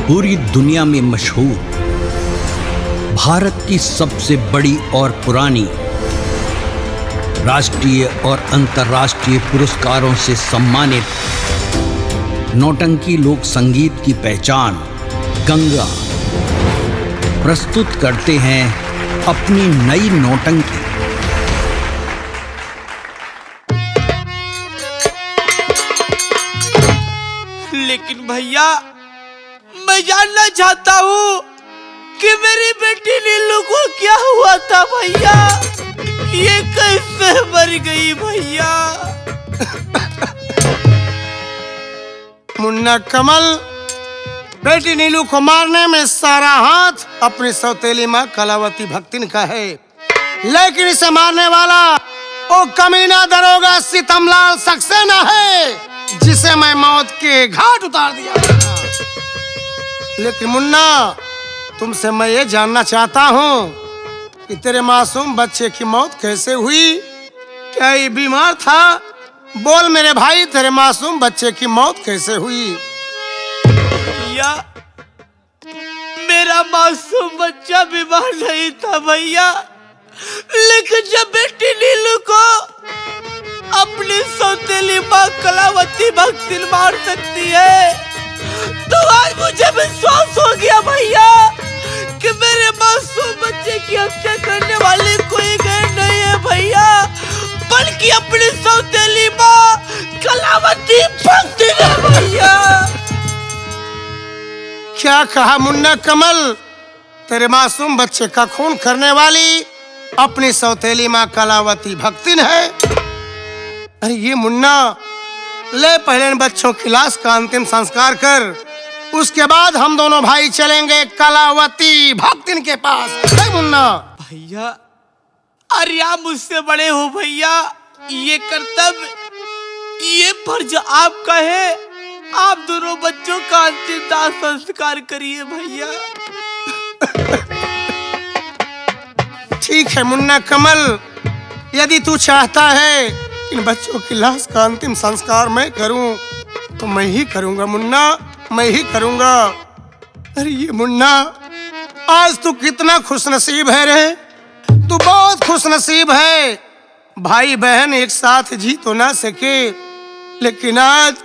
पूरी दुनिया में मशहूर, भारत की सबसे बड़ी और पुरानी, राष्ट्रीय और अंतर्राष्ट्रीय पुरस्कारों से सम्मानित नौटंकी लोक संगीत की पहचान गंगा प्रस्तुत करते हैं अपनी नई नौटंकी। लेकिन भैया, मैं जानना चाहता हूँ कि मेरी बेटी नीलू को क्या हुआ था भैया? ये कैसे मर गई भैया? मुन्ना कमल, बेटी नीलू को मारने में सारा हाथ अपनी सौतेली माँ कलावती भक्तिन का है, लेकिन इसे मारने वाला वो कमीना दरोगा सितमलाल सक्सेना है, जिसे मैं मौत के घाट उतार दिया। लेकिन मुन्ना, तुमसे मैं ये जानना चाहता हूँ कि तेरे मासूम बच्चे की मौत कैसे हुई? क्या ये बीमार था? बोल मेरे भाई, तेरे मासूम बच्चे की मौत कैसे हुई? भैया, मेरा मासूम बच्चा बीमार नहीं था भैया, लेकिन जब बेटी नीलू को अपनी सौतेली माँ कलावती भक्तिन मार सकती है, तो आज मुझे विश्वास हो गया भैया कि मेरे मासूम बच्चे की हत्या करने वाले कोई गैर नहीं है भैया, बल्कि अपनी सौतेली माँ कलावती भक्तिन है भैया। क्या कहा मुन्ना कमल? तेरे मासूम बच्चे का खून करने वाली अपनी सौतेली माँ कलावती भक्तिन है? अरे ये मुन्ना, ले पहले इन बच्चों की लाश का अंतिम संस्कार कर, उसके बाद हम दोनों भाई चलेंगे कलावती भक्तिन के पास। है मुन्ना? भैया, अरे आप मुझसे बड़े हो भैया, ये कर्तव्य, ये फर्ज आपका है। आप दोनों बच्चों का अंतिम दाह संस्कार करिए भैया। ठीक है मुन्ना कमल, यदि तू चाहता है इन बच्चों की लाश का अंतिम संस्कार मैं करूं, तो मैं ही करूंगा मुन्ना, मैं ही करूंगा। अरे ये मुन्ना, आज तू कितना खुशनसीब है रे, तू बहुत खुशनसीब है। भाई बहन एक साथ जी तो ना सके, लेकिन आज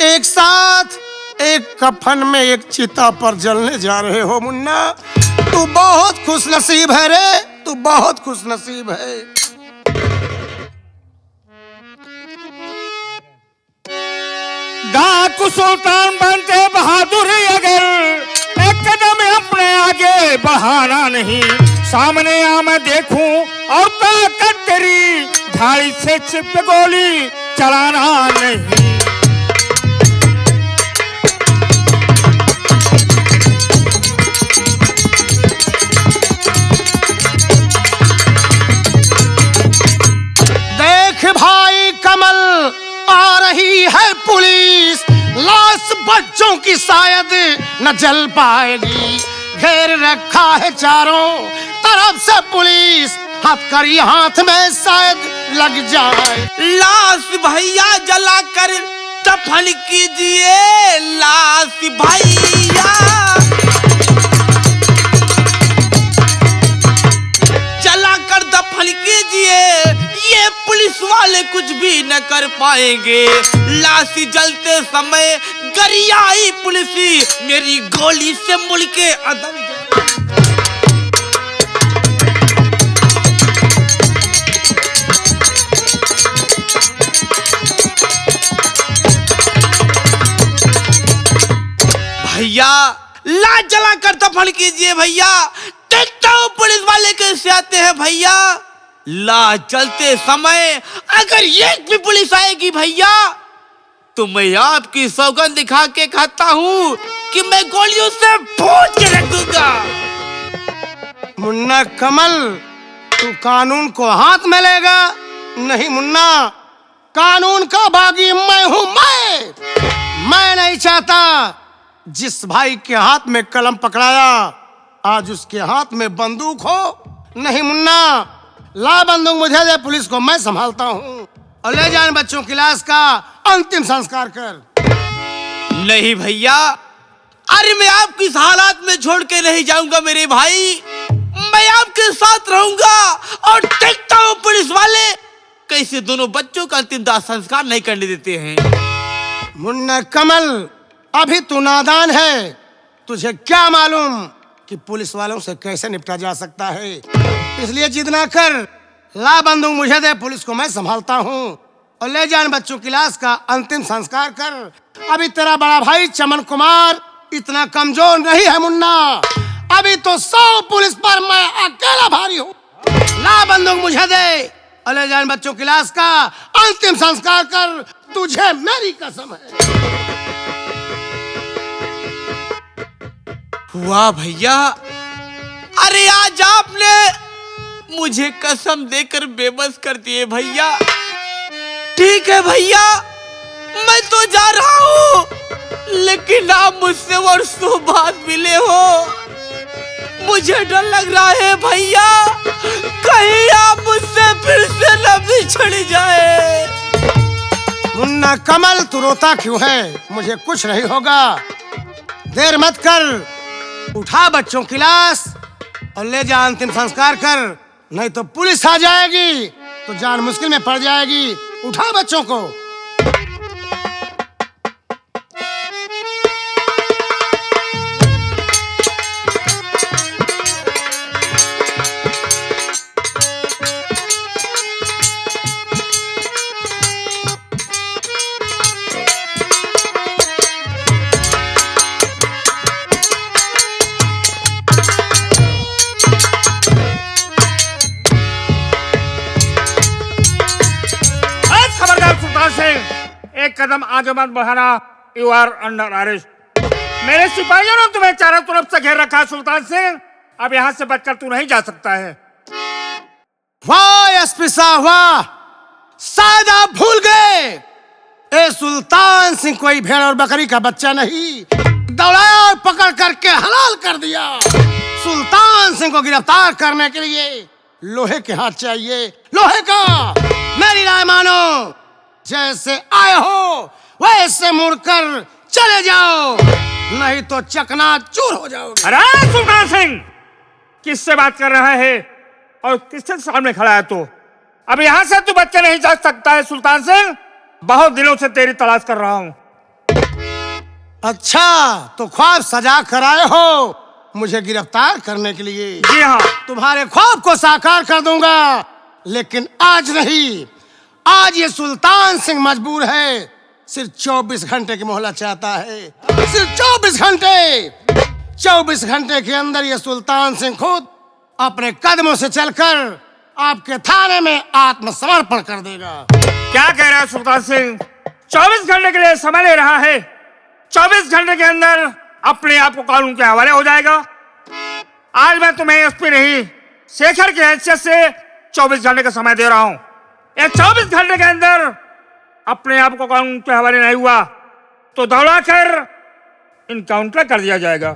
एक साथ एक कफन में एक चिता पर जलने जा रहे हो मुन्ना। तू बहुत खुशनसीब है रे, तू बहुत खुशनसीब है। डाकू सुल्तान बनते बहादुर अगर एक कदम अपने आगे बढ़ाना नहीं, सामने आ मैं देखूं और ताकत तेरी ढाई से छिप गोली चलाना नहीं। देख भाई कमल, आ रही है पुलिस, लाश बच्चों की शायद न जल पाएगी, घेर रखा है चारों तरफ से पुलिस, हथकड़ी हाथ में शायद लग जाए। लाश भैया जलाकर दफन कीजिए, लाश भैया जलाकर दफन कीजिए, ये पुलिस वाले कुछ भी न कर पाएंगे। लाश जलते समय गरियाई पुलिस मेरी गोली से मुड़ के अदम। भैया, लाश जलाकर दफन कीजिए भैया, देखता हूँ पुलिस वाले कैसे आते हैं भैया। लाश जलते समय अगर एक भी पुलिस आएगी भैया, तो मैं आपकी सौगंध दिखा के कहता हूँ कि मैं गोलियों से भून के रख दूंगा। मुन्ना कमल, तू कानून को हाथ में लेगा? नहीं मुन्ना, कानून का बागी मैं हूँ। मैं नहीं चाहता जिस भाई के हाथ में कलम पकड़ाया आज उसके हाथ में बंदूक हो। नहीं मुन्ना, ला बंदूक मुझे दे, पुलिस को मैं संभालता हूँ, और ले जाने बच्चों की लाश का अंतिम संस्कार कर। नहीं भैया, अरे मैं आपकी इस हालात में छोड़ के नहीं जाऊंगा मेरे भाई। मैं आपके साथ रहूंगा और देखता हूँ पुलिस वाले कैसे दोनों बच्चों का अंतिम दाह संस्कार नहीं करने देते हैं। मुन्ना कमल, अभी तू नादान है। तुझे क्या मालूम कि पुलिस वालों से कैसे निपटा जा सकता है। इसलिए जिद ना कर, ला बंदूक मुझे दे, पुलिस को मैं संभालता हूँ। और ले जान बच्चों की लाश का अंतिम संस्कार कर। अभी तेरा बड़ा भाई चमन कुमार इतना कमजोर नहीं है मुन्ना। अभी तो 100 पुलिस पर मैं अकेला भारी हूँ। ला बंदूक मुझे दे और ले जान बच्चों की लाश का अंतिम संस्कार कर। तुझे मेरी कसम है। वाह भैया, अरे आज आपने मुझे कसम देकर बेबस कर दिए भैया। ठीक है भैया, मैं तो जा रहा हूँ, लेकिन आप मुझसे वर्षों बाद मिले हो। मुझे डर लग रहा है भैया, कहीं आप मुझसे फिर से न बिछड़ जाए। मुन्ना कमल, तू रोता क्यों है? मुझे कुछ नहीं होगा। देर मत कर, उठा बच्चों की लाश और ले जा अंतिम संस्कार कर, नहीं तो पुलिस आ जाएगी तो जान मुश्किल में पड़ जाएगी। उठा बच्चों को। एक कदम आगे मत बढ़ाना। You are under arrest. मेरे सिपाहियों ने तुम्हें चारों तरफ से घेर रखा है सुल्तान सिंह। अब यहाँ से बचकर तू नहीं जा सकता है। वाह एसपी साहब, वाह, शायद आप भूल गए, ए सुल्तान सिंह कोई भेड़ और बकरी का बच्चा नहीं। दौड़ाया और पकड़ करके हलाल कर दिया। सुल्तान सिंह को गिरफ्तार करने के लिए लोहे के हाथ चाहिए, लोहे का। मेरी राय मानो, जैसे आए हो वैसे मुड़कर चले जाओ, नहीं तो चकनाचूर हो जाओगे। अरे सुल्तान सिंह, किससे बात कर रहा है और किसके सामने खड़ा है तू? अब यहाँ से तू बच के नहीं जा सकता है सुल्तान सिंह। बहुत दिनों से तेरी तलाश कर रहा हूँ। अच्छा, तो ख्वाब सजा कर आए हो मुझे गिरफ्तार करने के लिए? जी हाँ। तुम्हारे ख्वाब को साकार कर दूंगा, लेकिन आज नहीं। आज ये सुल्तान सिंह मजबूर है, सिर्फ 24 घंटे की मोहलत चाहता है। सिर्फ 24 घंटे। 24 घंटे के अंदर ये सुल्तान सिंह खुद अपने कदमों से चलकर आपके थाने में आत्मसमर्पण कर देगा। क्या कह रहा है सुल्तान सिंह? 24 घंटे के लिए समय ले रहा है। 24 घंटे के अंदर अपने आप को कानून के हवाले हो जाएगा। आज मैं तुम्हें एसपी नहीं, शेखर की हैसियत से 24 घंटे का समय दे रहा हूँ। ये 24 घंटे के अंदर अपने आप को कानून के हवाले नहीं हुआ तो दौड़ाकर इनकाउंटर कर दिया जाएगा।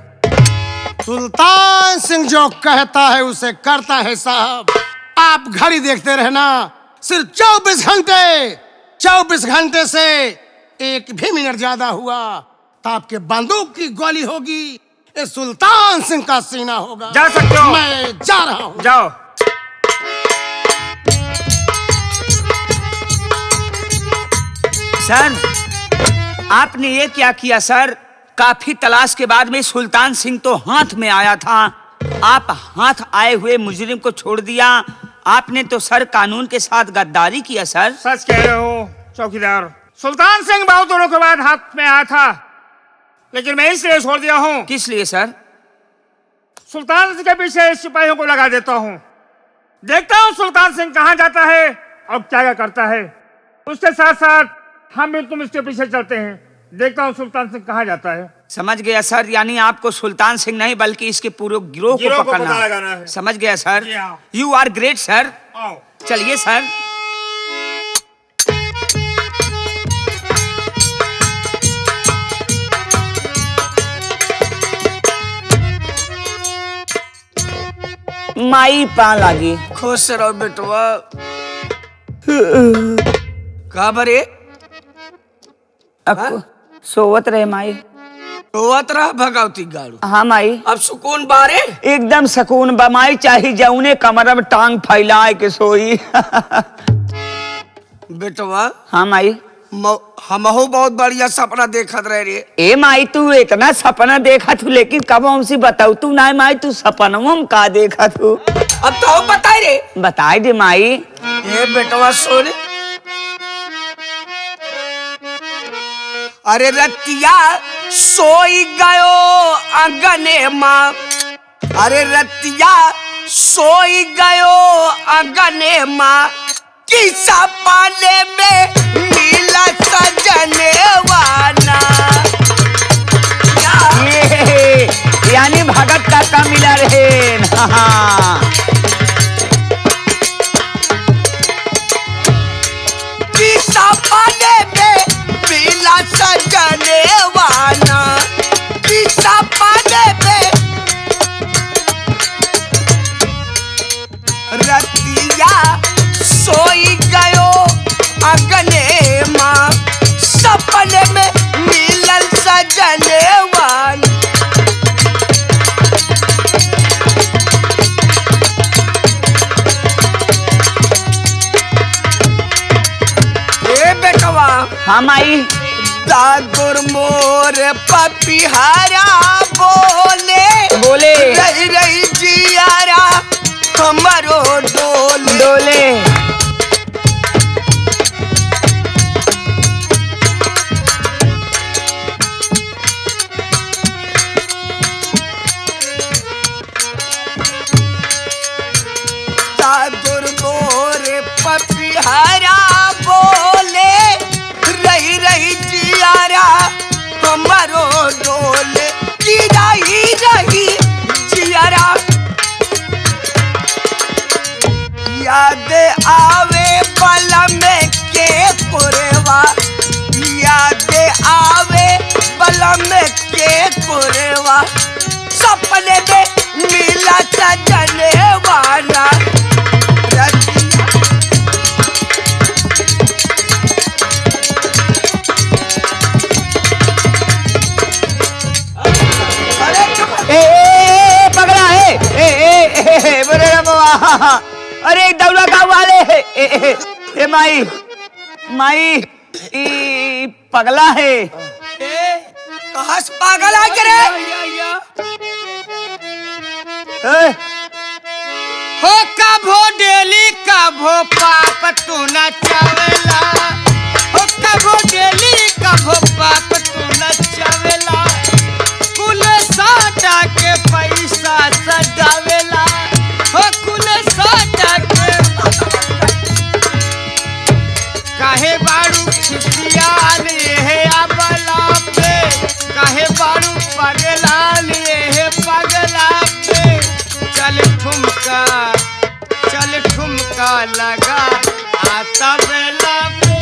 सुल्तान सिंह जो कहता है उसे करता है साहब। आप घड़ी देखते रहना। सिर्फ 24 घंटे। 24 घंटे से एक भी मिनट ज्यादा हुआ तो आपके बंदूक की गोली होगी, ये सुल्तान सिंह का सीना होगा। जा सकते हो। मैं जा रहा हूँ। जाओ। सर, आपने ये क्या किया सर? काफी तलाश के बाद में सुल्तान सिंह तो हाथ में आया था। आप हाथ आए हुए मुजरिम को छोड़ दिया। आपने तो सर कानून के साथ गद्दारी किया सर। सच कह रहे हो चौकीदार। सुल्तान सिंह बहुत दिनों के बाद हाथ में आया था, लेकिन मैं इसलिए छोड़ दिया हूँ। किस लिए सर? सुल्तान सिंह के पीछे सिपाहियों को लगा देता हूँ। देखता हूँ सुल्तान सिंह कहाँ जाता है और क्या क्या करता है। उसके साथ साथ हम भी तुम इसके पीछे चलते हैं। देखता हूँ सुल्तान सिंह कहाँ जाता है। समझ गया सर, यानी आपको सुल्तान सिंह नहीं बल्कि इसके पूरे गिरोह को पता लगाना पकड़ना है। समझ गया सर। जी हाँ। यू आर ग्रेट सर। आओ। चलिए सर। माई पा लागी। खुश रहो बेटवा। का बरे सोवत रहे माई। होत रहा भगवती गाड़ू। हाँ माई, अब सुकून बारे एकदम सुकून बमाई चाही जौने कमर में टांग फैलाए के सोई। बेटवा हाँ माई, हमहू बहुत बढ़िया सपना देखत रहे रे। ए माई तू इतना सपना देखा तू, लेकिन कब हमसे बताऊ तू ना माई, तू सपनों में का देखा तू? अब तो बताई रे। बताई दे माई। ए बेटवा सोने, अरे रतिया सोई गयो अंगने माँ, अरे रतिया सोई गयो अंगने माँ, कि सपने में मिला सजने वाला। ये यानी भगत का मिला रहे। हाँ कि सपने में मिला सजने वाला, कि सपने में रतिया सोई गयो अगने माँ, सपने में मिलल सजने वाली। ए बेटवा, हाँ माई, दागुर मोर पपिहारा बोले बोले रही रही जियारा हमारो डोले। डोले दागुर मोर पपिहारा बोले रही रही जियारा हमारो डोले, की रही रही जियारा याद आवे बलम के पुरवा, याद आवे बलम के पुरवा, सपने में मिला सजने वाला। पगला है। अरे दौला गाँव वाले ए माई, माई ई पगला है। कहाँ से पागल आ के रे? हो कभो डेली कभो पाप तू न चावेला, हो कभो डेली कभो पाप तू न चावेला, कुल साटा के पैसा सजावेला, हो कुल साटा के। काहे बारू खुशियाल ये अबला पे, काहे बारू पगलाल ये पगला पे, चल ठुमका लगा आता बेला पे।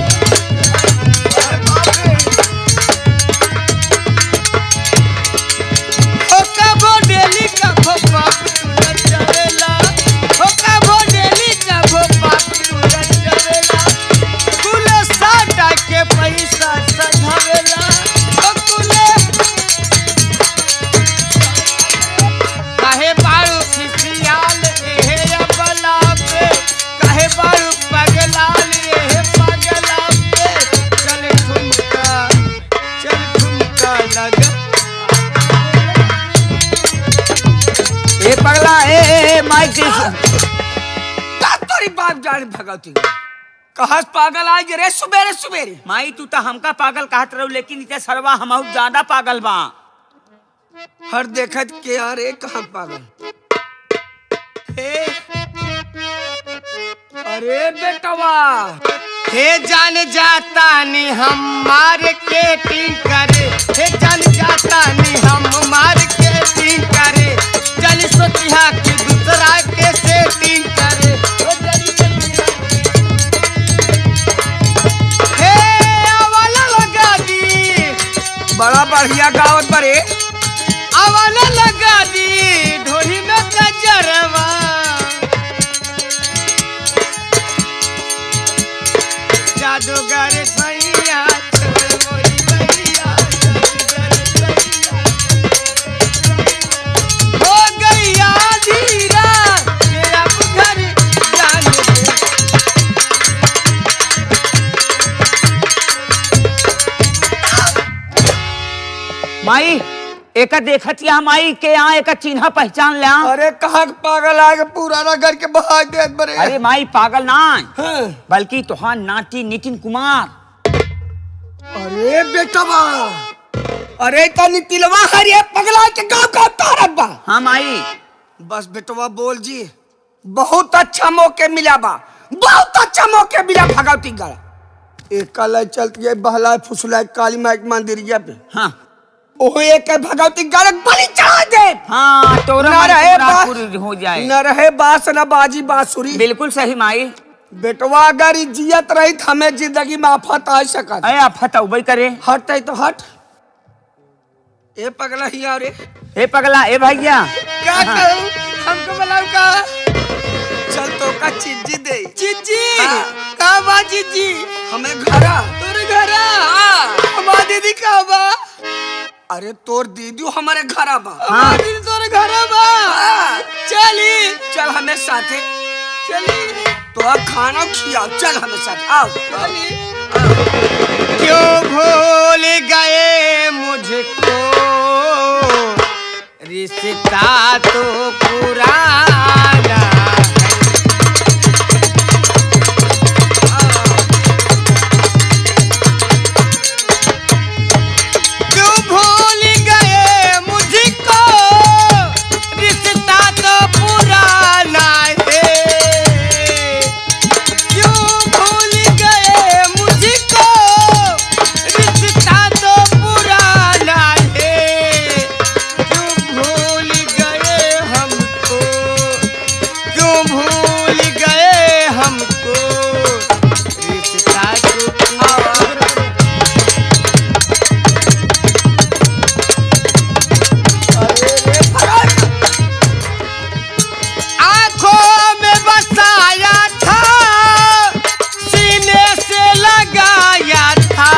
हो कभो डेली कभो पाप तू न चलेला, हो कभो डेली कभो पाप तू न चलेला, कुल साटा के पैसा सधावेला, हो कुले काहे बारू खिसियाल एहे अबला पे, काहे बारू पगलाल एहे पगला पे, चल ठुमका लगा। ए पगला ए माई तोरी बाप जाने भगवती कहाँ से पागल आज रे सुबेरे सुबेरे। माई तू तो हमका पागल कहत रहो, लेकिन इते सरवा हम ज्यादा पागल बा। हर देखत के अरे कहाँ पागल। हे अरे बेटवा, हे जान जाता नी हम मार्केटिंग करे, हे जान जाता नी हम मार्केटिंग करे, जान सोचिहा कि दूसरा के सेटिंग करे। हे आवाला लगा दी, बड़ा बढ़िया गावत बरे, आवाला लगा दी ढोली में गजरवा, जादूगर सैया छोड़ मोरी मैया, जादूगर सैया एक देखतिया माई के यहाँ एक चिन्ह पहचान ले। अरे कहा पागल आगे पुराना घर के बहा दे बरे। अरे माई पागल ना हाँ। बल्कि तुहार नाती नितिन कुमार। अरे बेटा बा, अरे तो नितिलवा हरिये पगला के गांव का तारक बा। हाँ माई। बस बेटवा बोल जी, बहुत अच्छा मौके मिला बा, बहुत अच्छा मौके मिला भगवती गढ़। एक कल चलती है बहला फुसला काली माई के मंदिरिया पे। हाँ ओहो एक भगवती गढ़ बलि चढ़ा दे। हाँ तोरा न रहे बास, पूरी हो जाए। न रहे बास न बाजी बांसुरी। बिल्कुल सही माई। बेटवा अगर जियत रही हमें जिंदगी में आफत आ सकत। अरे आफत उबई करे। हट तो हट। ए पगला ही रे। ए पगला ए भैया क्या कहूं हमको बुलाओ का। चल तो का चिज्जी दे। चिज्जी का बा चिज्जी? हमें घरा तोरे घरा। हमार दीदी का बा? अरे तोर दीदी हमारे घरा बा। हाँ। दीदी तोरे घरा बा। चली चल हमें साथे चली तो खाना खियाओ। चल हमें साथ आओ। क्यों भूल गए मुझको रिश्ता तो पुराना। क्यों भूल गए मुझको रिश्ता तो पुराना है। क्यों भूल गए मुझको रिश्ता तो पुराना है। क्यों भूल गए हमको, क्यों भूल गए हमको रिश्ता तो पुराना। आँखों में बसाया था, सीने से लगाया था।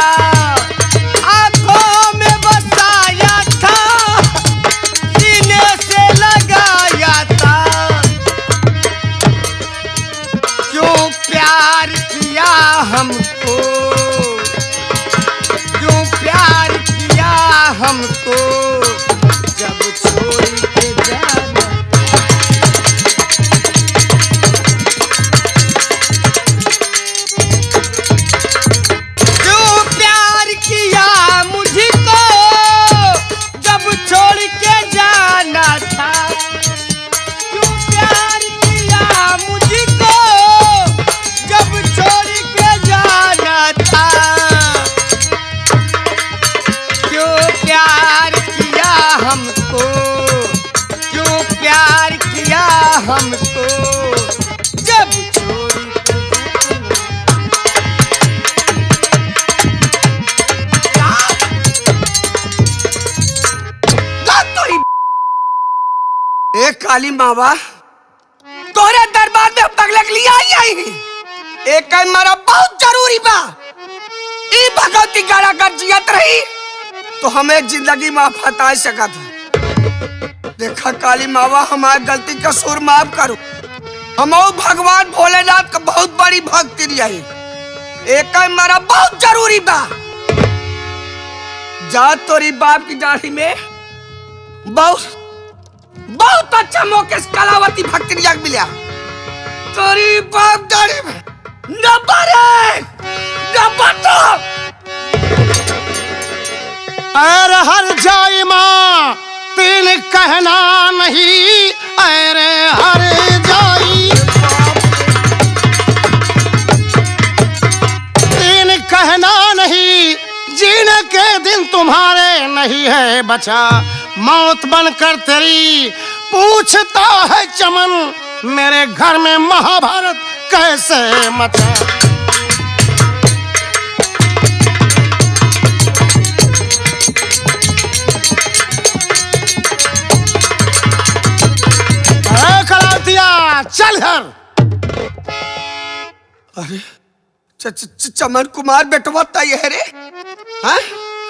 आँखों में बसाया था, सीने से लगाया था। क्यों प्यार किया हमको, क्यों प्यार किया हमको जब छोड़ के जाना। क्यों प्यार किया मुझको जब छोड़ के जाना था। क्यों प्यार किया मुझको जब छोड़ के जाना था। क्यों प्यार किया हमको, क्यों प्यार किया हमको जब छोड़ के ए काली मावा, तोरे दरबार में पगले के लिए आई एक मरा बहुत जरूरी बा। ई भगवती गाड़ा कर जियत रही तो हमें जिंदगी में आफत आ सकत है। देखा काली मावा, हमारी गलती का कसूर माफ करो। हम भगवान भोलेनाथ का बहुत बड़ी भक्ति रही। एक मरा बहुत जरूरी बा। जा तोरी बाप की दाढ़ी में बहुत बहुत अच्छा मौके से कलावती भक्ति जग मिला। तोरी बाप दाढ़ी में नंबर 1 नंबर 2। अरे हर जाई माँ तीन कहना नहीं। अरे हर जाई तीन कहना नहीं। जीने के दिन तुम्हारे नहीं है बचा। मौत बनकर तेरी पूछता है चमन, मेरे घर में महाभारत कैसे मचा। चल घर। अरे चमन कुमार बेटवा तय है रे। हाँ?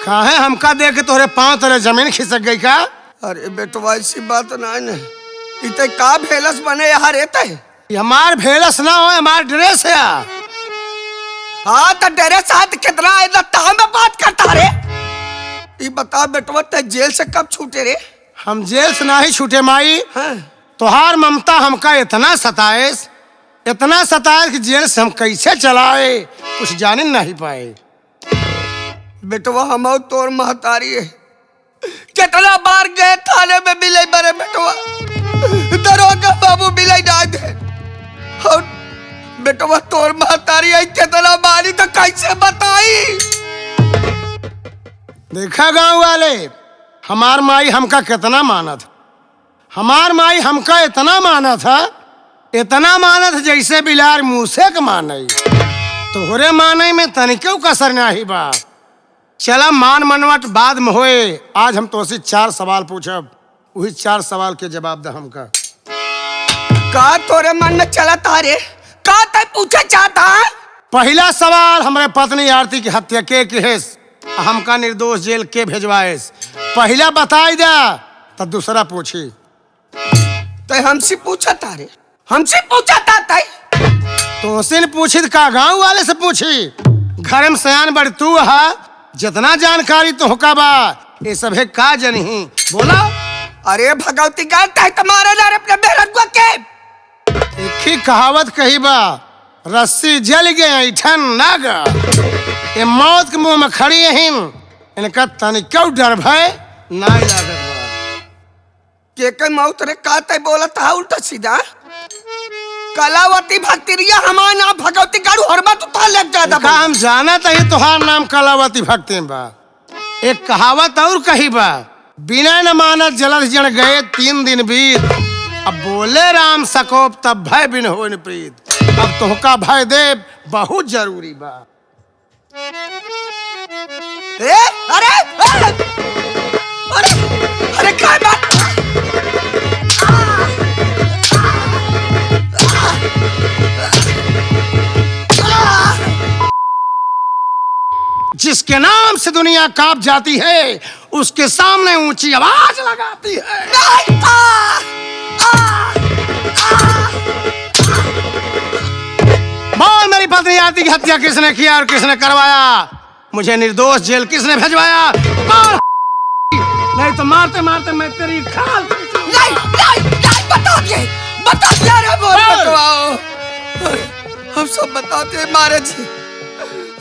काहे हमका देख के तोरे पांव तोरे जमीन खिसक गई का? अरे बेटवा ऐसी बात नहीं। इते का भेलस बने यहाँ रहता है। हमार भेलस ना हो, हमार ड्रेस है। हाँ तो ड्रेस हाथ कितना है में बात करता रे। ये बता बेटवा ते जेल से कब छूटे रे? हम जेल से ना ही छूटे माई। हाँ। तोहार ममता हमका इतना सताएस कि जेल से हम कैसे चलाए कुछ जान नहीं पाए। बेटवा हम और तोर महतारी है, कितना बार गए थाने में मिले बरे बेटवा, दरोगा बाबू मिले ना दे। और बेटवा तोर महतारी है कितना मारी तो कैसे बताई? देखा गांव वाले, हमार माई हमका कितना माना था। हमार माई हमका इतना माना था जैसे बिलार मूसे के मानई। तोहरे मानई में तनिको कसर नहीं बा। चला मान मनवट बाद में होए। आज हम तोसे 4 सवाल पूछब, वही 4 सवाल के जवाब दे हमका। का तोरे मन में चला तारे? का तय पूछे चाहता है? पहला सवाल, हमारे पत्नी आरती की हत्या के केस हमका निर्दोष जेल के भेजवाएस। पहला बताई दा तो दूसरा पूछी। तो हमसे पूछा तारे? हमसे पूछा था तय? तो पूछी का गांव वाले से पूछी। घर में सयान बड़ तू हा, जितना जानकारी तो होका बा ये सब है का जनही बोला। अरे भगवती गाता है तुम्हारे लारे अपने बेरन को के। एक ही कहावत कही बा, रस्सी जल गए ऐठन ना गा। ये मौत के मुंह में खड़ी है, इनका तनिको डर भय नहीं लागत बा। के मौत रे का तय बोला था उल्टा सीधा? कलावती भक्तिरिया हमारा नाम भगवती गाड़ू हरबा तो था लग जाता। का हम जाना तही तुहार नाम कलावती भक्ति बा। एक कहावत और कही बा, बिना न मानत जलस जन गए 3 दिन बीत। अब बोले राम सकोप तब भय बिन हो न प्रीत। अब तुहका भय दे बहुत जरूरी बा। अरे अरे क्या बात? जिसके नाम से दुनिया कांप जाती है उसके सामने ऊंची आवाज लगाती है। बोल मेरी पत्नी आरती की हत्या किसने किया और किसने करवाया? मुझे निर्दोष जेल किसने भेजवाया? बोल। नहीं तो मारते मारते मैं तेरी खाल। नहीं बता दिया रे बोल बतवाओ। हम सब बताते हैं मारे जी।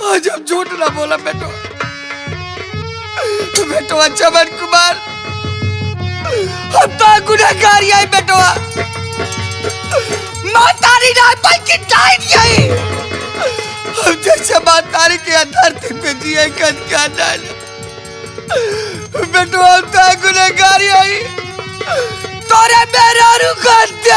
आज हम झूठ ना बोला बेटो। चमन कुमार हम तो गुनहगारी है बेटो। मातारी ना बल्कि डाइट यही। हम जैसे मातारी के धरती पे जिए कद का डाल बेटो। हम तो गुनहगारी है, तोरे मेरा रुकते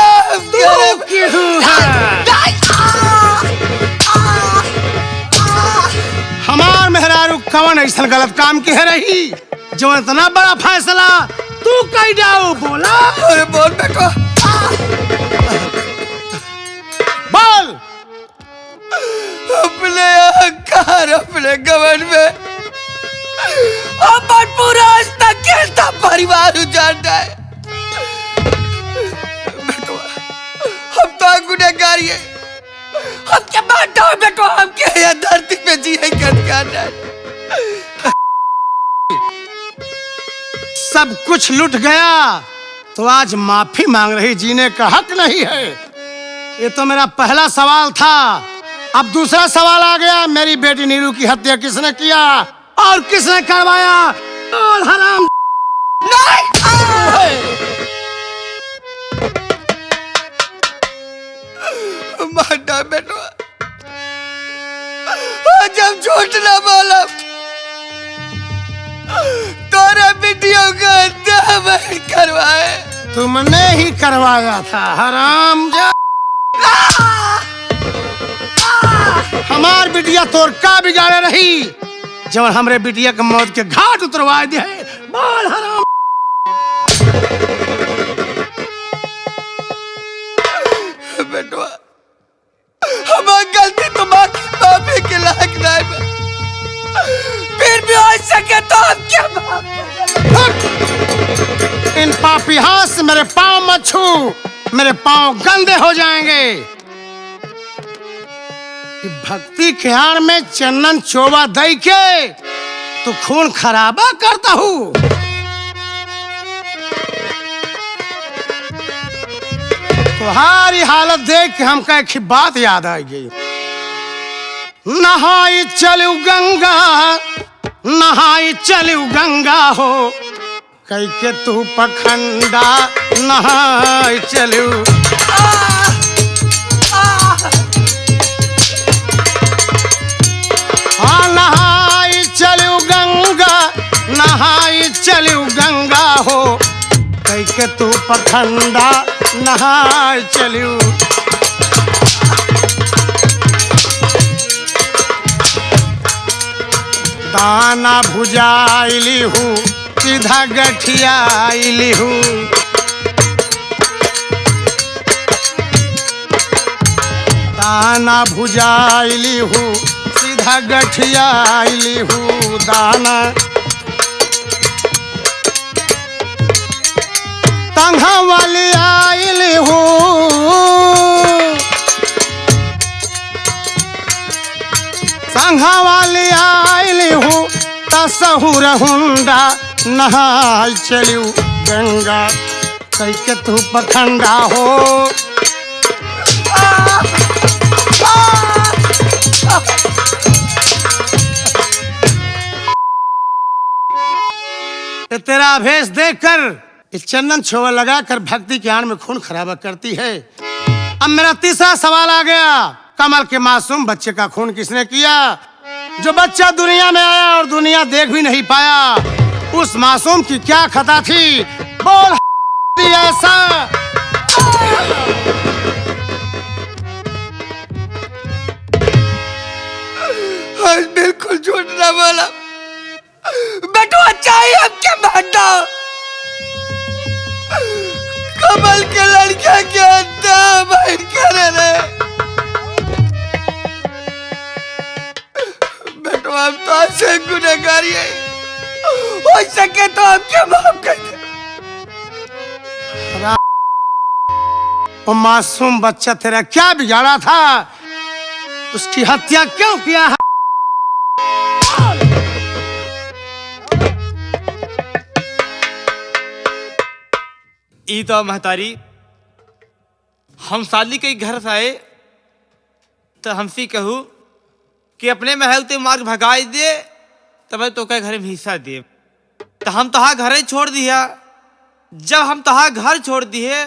हमार मेहरारू कवन ऐसा गलत काम की है रही जो इतना बड़ा फैसला तू कही जाओ? बोला। अरे बोल बेटो बोल। अपने अहंकार अपने गवन में अपन पूरा खेलता परिवार उजाड़ता है बेटो। हम तो गुनहगारी है, हम क्या बांटा हो बेटो? हम क्या ये धरती पे जिए करना? सब कुछ लुट गया तो आज माफी मांग रही, जीने का हक नहीं है। ये तो मेरा पहला सवाल था। अब दूसरा सवाल आ गया, मेरी बेटी नीरू की हत्या किसने किया और किसने करवाया? और हराम मांडा बेटो। जब झूठ ना बोला तोरा वीडियो का दामन करवाए। तुमने ही करवाया था हराम। हमार बिटिया तोर का बिगाड़े रही जब हमरे बिटिया के मौत के घाट उतरवा दे। बोल हराम। बेटवा हमारी गलती तो माफी के लायक नहीं, फिर भी हो सके तो हम क्या इन पापियों से मेरे पाँव मत छू, मेरे पाँव गंदे हो जाएंगे। भक्ति के आड़ में चंदन चोबा दई के तू खून खराबा करता हूँ। तुम्हारी हालत देख के हमका एक ही बात याद आ गई। नहाई चलू गंगा, नहाई चलू गंगा हो, कई के तू पखंडा नहाई चलू। हाँ नहाई चलू गंगा, नहाई चलू गंगा हो, कई के तू पखंडा नहाई चलू। दाना भुजाइली हूँ सीधा गठियाइली हूँ। दाना भुजाइली हूँ सीधा गठियाइली हूँ। दाना तंघा वाली आइली हूँ, संघा वाली आइली हूँ, तसहुर हुंडा नहाई चलू गंगा, कई के तू पखंडा हो। तेरा भेष देखकर इस चंदन छोवर लगाकर भक्ति के आड़ में खून खराबा करती है। अब मेरा तीसरा सवाल आ गया, कमल के मासूम बच्चे का खून किसने किया? जो बच्चा दुनिया में आया और दुनिया देख भी नहीं पाया, उस मासूम की क्या खता थी? बोल ऐसा। आज बिल्कुल झूठ ना बोला। बेटवा चाहिए अब क्या भांडा? कमल के लड़का क्या दाम करे रे? बेटवा हम तो ऐसे गुनहगारी है, हो सके तो हम क्या माफ कर दे। वो मासूम बच्चा तेरा क्या बिगाड़ा था? उसकी हत्या क्यों किया है? ई तो महतारी हम साली के घर से आए तो हमसे कहू कि अपने महल ते मार्ग भगाई दे, तब तो कह घर में हिस्सा दे। तो हम तहा घर ही छोड़ दिया। जब हम तहा घर छोड़ दिए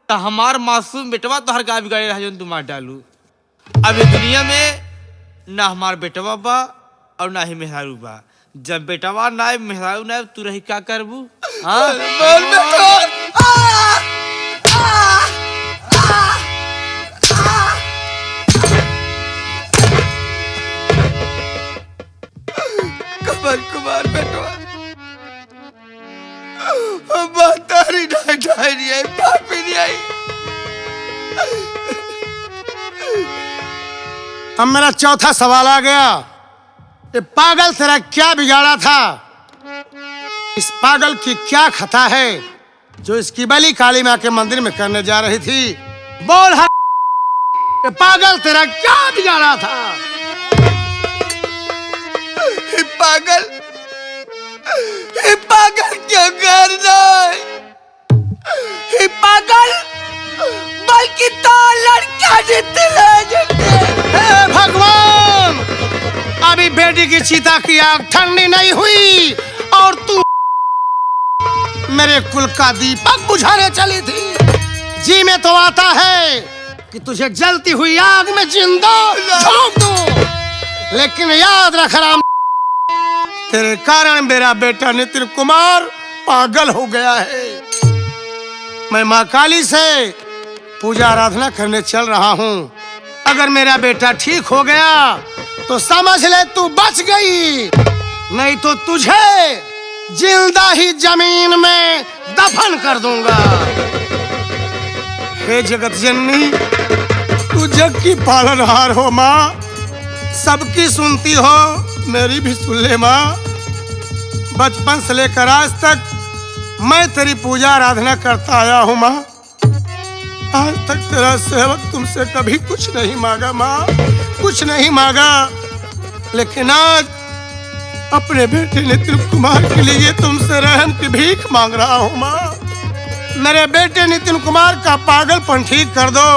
तो हमार मासूम बेटवा तोहर का बिगाड़े रहा, जो तुम मार डालू। अब ये दुनिया में ना हमार बेटवा बा और ना ही मेहरारू बा। जब बेटवा ना मेहरारू ना तू रही क्या करबू? हाँ बोल बेटा। कमल कुमार बेटवा तारी ढाई नहीं आई, पापी नहीं आई। अब मेरा चौथा सवाल आ गया, ये पागल तेरा क्या बिगाड़ा था? इस पागल की क्या खता है जो इसकी बलि काली माँ के मंदिर में करने जा रही थी? बोल ये पागल तेरा क्या बिगाड़ा था? पागल क्यों करना है? पागल बल्कि तो लड़का हे भगवान, अभी बेटी की चिता की आग ठंडी नहीं हुई और तू मेरे कुल का दीपक बुझाने चली थी। जी में तो आता है कि तुझे जलती हुई आग में जिंदा झोंक दूं, लेकिन याद रख राम, तेरे कारण मेरा बेटा नितिन कुमार पागल हो गया है। मैं माँ काली से पूजा आराधना करने चल रहा हूँ। अगर मेरा बेटा ठीक हो गया तो समझ ले तू बच गई, नहीं तो तुझे जिंदा ही जमीन में दफन कर दूंगा। हे जगत जननी, तू जग की पालनहार हो माँ, सबकी सुनती हो, मेरी भी सुन ले माँ। बचपन से लेकर आज तक मैं तेरी पूजा आराधना करता आया हूँ माँ। आज तक तेरा सेवक तुमसे कभी कुछ नहीं मांगा माँ, कुछ नहीं मांगा, लेकिन आज अपने बेटे नितिन कुमार के लिए तुमसे रहम की भीख मांग रहा हूँ माँ। मेरे बेटे नितिन कुमार का पागलपन ठीक कर दो।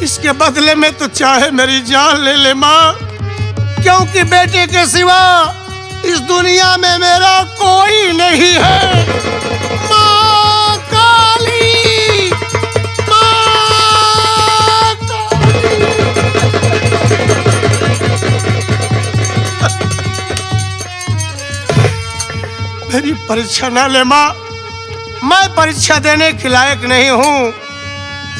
इसके बदले में तो चाहे मेरी जान ले ले माँ, क्योंकि बेटे के सिवा इस दुनिया में मेरा कोई नहीं है। माँ काली, माँ काली। मेरी परीक्षा ना ले माँ, मैं परीक्षा देने के लायक नहीं हूँ।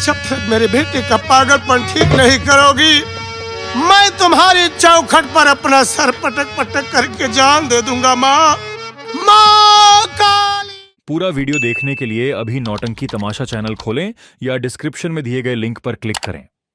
जब तक मेरे बेटे का पागलपन ठीक नहीं करोगी, मैं तुम्हारी चौखट पर अपना सर पटक पटक करके जान दे दूंगा माँ। माँ काली। पूरा वीडियो देखने के लिए अभी नौटंकी तमाशा चैनल खोलें या डिस्क्रिप्शन में दिए गए लिंक पर क्लिक करें।